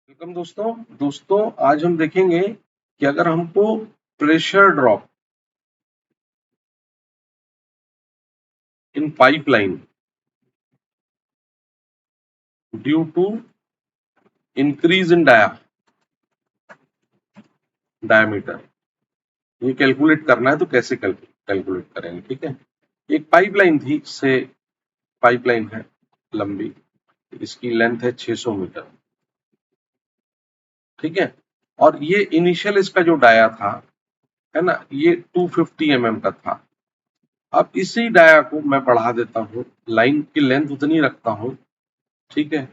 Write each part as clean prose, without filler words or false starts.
Welcome दोस्तों आज हम देखेंगे कि अगर हमको pressure drop in pipeline due to increase in diameter ये कैलकुलेट करना है तो कैसे कैलकुलेट करेंगे। ठीक है, एक पाइपलाइन थी से पाइपलाइन है लंबी, इसकी लेंथ है 600 मीटर। ठीक है, और ये इनिशियल इसका जो डाया था है ना, ये 250 mm का था। अब इसी डाया को मैं बढ़ा देता हूँ, लाइन की लेंथ उतनी रखता हूँ, ठीक है,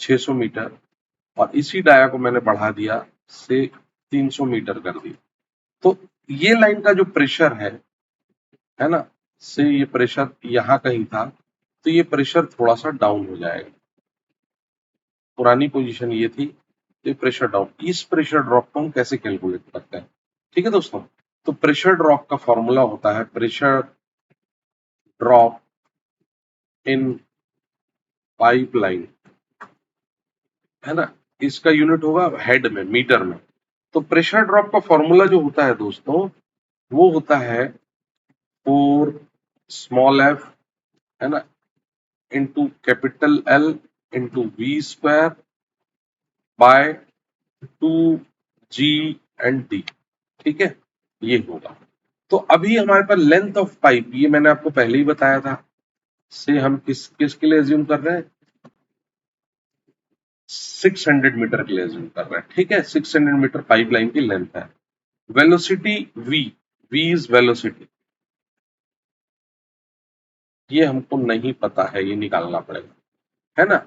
600 मीटर, और इसी डाया को मैंने बढ़ा दिया से 300 मीटर कर दी। तो ये लाइन का जो प्रेशर है ना, से ये प्रेशर यहाँ कहीं था, तो ये प्रेशर थोड़ा सा डाउन हो जाएगा। पुरानी पोजीशन ये थी, तो प्रेशर डाउन। इस प्रेशर ड्रॉप को हम कैसे कैलकुलेट करते हैं? ठीक है दोस्तों, तो प्रेशर ड्रॉप का फॉर्मूला होता है प्रेशर ड्रॉप इन पाइपलाइन, है ना। इसका यूनिट होगा हेड में, मीटर में। तो प्रेशर ड्रॉप का फॉर्मूला जो होता है दोस्तों, वो होता है 4 स्मॉल एफ, है ना, into capital L into V square by 2 G and D. ठीक है, ये होगा। तो अभी हमारे पास लेंथ ऑफ पाइप, ये मैंने आपको पहले ही बताया था, से हम किसके लिए एज्यूम कर रहे हैं? 600 मीटर के लिए एज्यूम कर रहे हैं। ठीक है, 600 मीटर पाइपलाइन की लेंथ है। Velocity V, V is velocity, ये हमको नहीं पता है, ये निकालना पड़ेगा, है ना।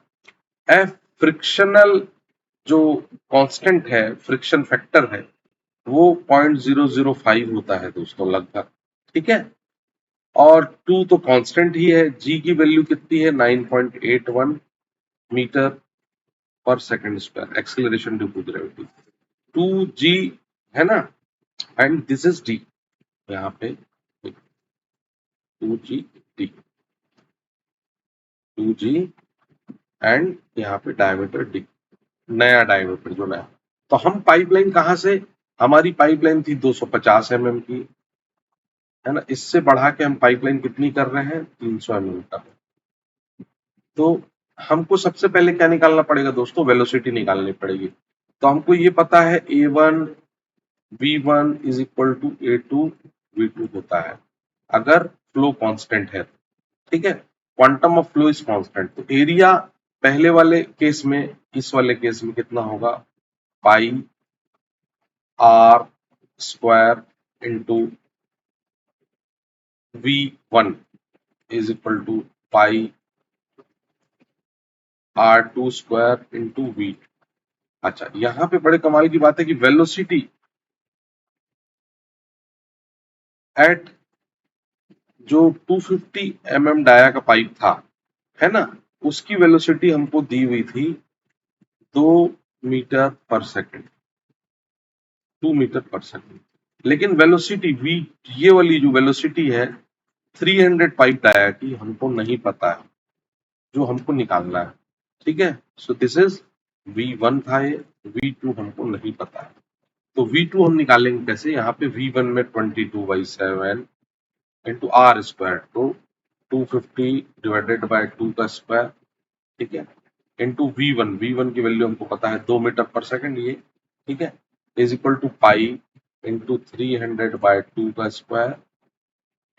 एफ फ्रिक्शनल जो कांस्टेंट है, फ्रिक्शन फैक्टर है, वो 0.005 होता है दोस्तों लगभग। ठीक है, और 2 तो कांस्टेंट ही है। जी की वैल्यू कितनी है? 9.81 मीटर पर second square, acceleration due to gravity 2 G, है ना। एंड दिस इज डी, यहाँ पे 2 जी, 2 जी एंड यहाँ पे डायमीटर डी, नया डायमीटर जो नया। तो हम पाइपलाइन कहाँ से, हमारी पाइपलाइन थी 250 mm की, है ना। इससे बढ़ा के हम पाइपलाइन कितनी कर रहे हैं? 300 mm का। तो हमको सबसे पहले क्या निकालना पड़ेगा दोस्तों? वेलोसिटी निकालनी पड़ेगी। तो हमको ये पता है A1 V1 is equal to A2 V2 होता है, अगर फ्लो कांस्टेंट है। ठीक है, quantum of flow is constant. तो एरिया पहले वाले केस में, इस वाले केस में कितना होगा? Pi R square into V1 is equal to pi R2 square into V। अच्छा, यहाँ पे बड़े कमाल की बात है कि वेलोसिटी एट जो 250 mm डाया का पाइप था, है ना, उसकी वेलोसिटी हमको दी हुई थी 2 मीटर पर सेकंड, 2 मीटर पर सेकंड। लेकिन वेलोसिटी वी, ये वाली जो वेलोसिटी है 300 पाइप डाया की, हमको नहीं पता है, जो हमको निकालना है। ठीक है, सो दिस इज V1 था, ये V2 हमको नहीं पता है। तो V2 हम निकालेंगे कैसे? यहाँ पे V1 में 22/7 इंटू आर स्क्वायर, तो 250 डिवाइडेड बाय 2 का स्क्वायर, ठीक है, इंटू V1, V1 की वैल्यू हमको पता है 2 मीटर पर सेकंड ये। ठीक है, is equal to pi into 300 by 2 का स्क्वायर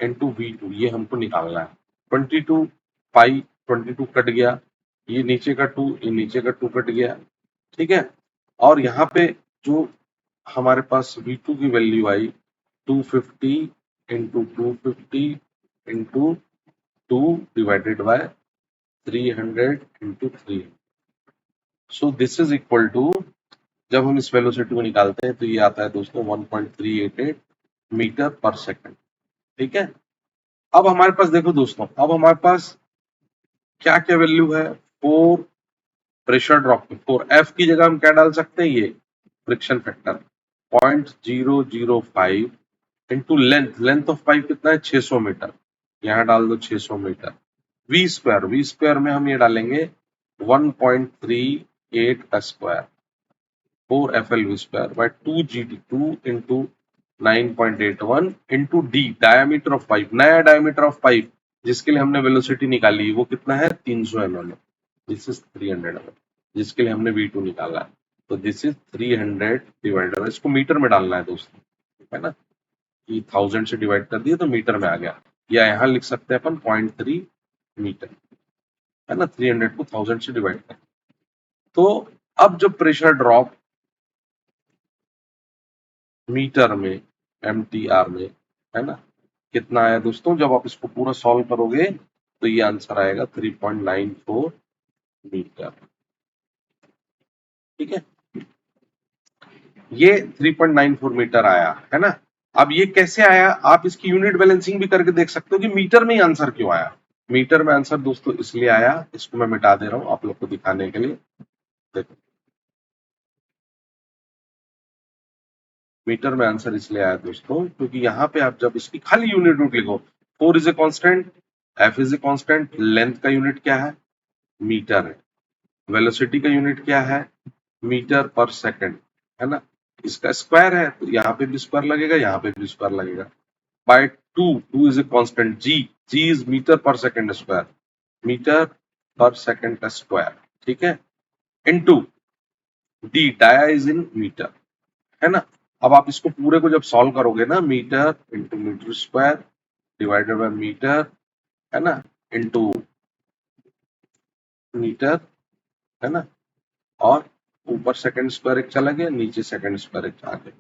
इंटू V2, ये हमको निकालना है। 22 पाई 22 कट गया, ये नीचे का 2, ये नीचे का 2 कट गया। ठीक है, और यहाँ पे जो हमारे पास V2 की वैल्यू आई 250 into 250 into 2 divided by 300 into 3। So this is equal to, जब हम इस वेलोसिटी को निकालते हैं तो ये आता है दोस्तों 1.388 मीटर पर सेकंड। ठीक है, अब हमारे पास देखो दोस्तों, अब हमारे पास क्या क्या वैल्यू है? 4 प्रेशर ड्रॉप की, 4 एफ की जगह हम क्या डाल सकते हैं? ये friction factor 0.005 into length, length of pipe कितना है? 600 मीटर, यहाँ डाल दो 600 meter. V square, V square में हम ये डालेंगे 1.38 का square, 4 FLV square by 2 GT2 into 9.81 into D diameter of pipe. नया डायमीटर ऑफ पाइप जिसके लिए हमने वेलोसिटी निकाली वो कितना है 300 mm, दिस इज 300 mm, जिसके लिए हमने V2 निकाला है। तो दिस इज 300 डिवाइडेड बाय, इसको मीटर में डालना है दोस्तों, है ना, कि 1000 से डिवाइड कर दिया तो मीटर में आ गया, या यहाँ लिख सकते हैं अपन 0.3 मीटर, है ना, 300 को 1000 से डिवाइड कर। तो अब जब प्रेशर ड्रॉप मीटर में MTR में, है ना, कितना आया दोस्तों, जब आप इसको पूरा सॉल्व करोगे तो ये आंसर आएगा 3.94 मीटर। ठीक है, ये 3.94 मीटर आया, है ना। अब ये कैसे आया, आप इसकी यूनिट बैलेंसिंग भी करके देख सकते हो कि मीटर में ही आंसर क्यों आया। मीटर में आंसर दोस्तों इसलिए आया, इसको मैं मिटा दे रहा हूं आप लोग को दिखाने के लिए। देखो, मीटर में आंसर इसलिए आया दोस्तों क्योंकि यहाँ पे आप जब इसकी खाली यूनिट रूट लिखो, 4 is a constant, F is a constant, length का यूनिट क्या है मीटर है, वेलोसिटी का यूनिट क्या है मीटर पर सेकंड, है ना, इसका स्क्वायर है तो यहाँ पे भी स्क्वायर लगेगा, यहाँ पे भी स्क्वायर लगेगा, by 2 is a constant, G is meter पर सेकंड स्क्वायर, मीटर पर सेकंड का स्क्वायर, ठीक है, into D, dia is in meter, है ना। अब आप इसको पूरे को जब सॉल्व करोगे ना, meter into meter square divided by meter, है ना, इंटू मीटर, है ना, और ऊपर सेकंड स्क्वायर एक चला गया, नीचे सेकंड स्क्वायर एक आ गया,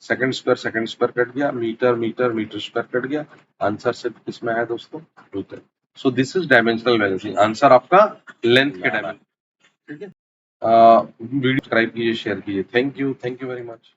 सेकंड स्क्वायर कट गया, meter meter meter square cut गया, आंसर सिर्फ किसमें आया दोस्तों meter. So this is dimensional balancing, answer आपका लेंथ के डायमेंशन। ठीक है, वीडियो सब्सक्राइब कीजिए, शेयर कीजिए, थैंक यू वेरी मच।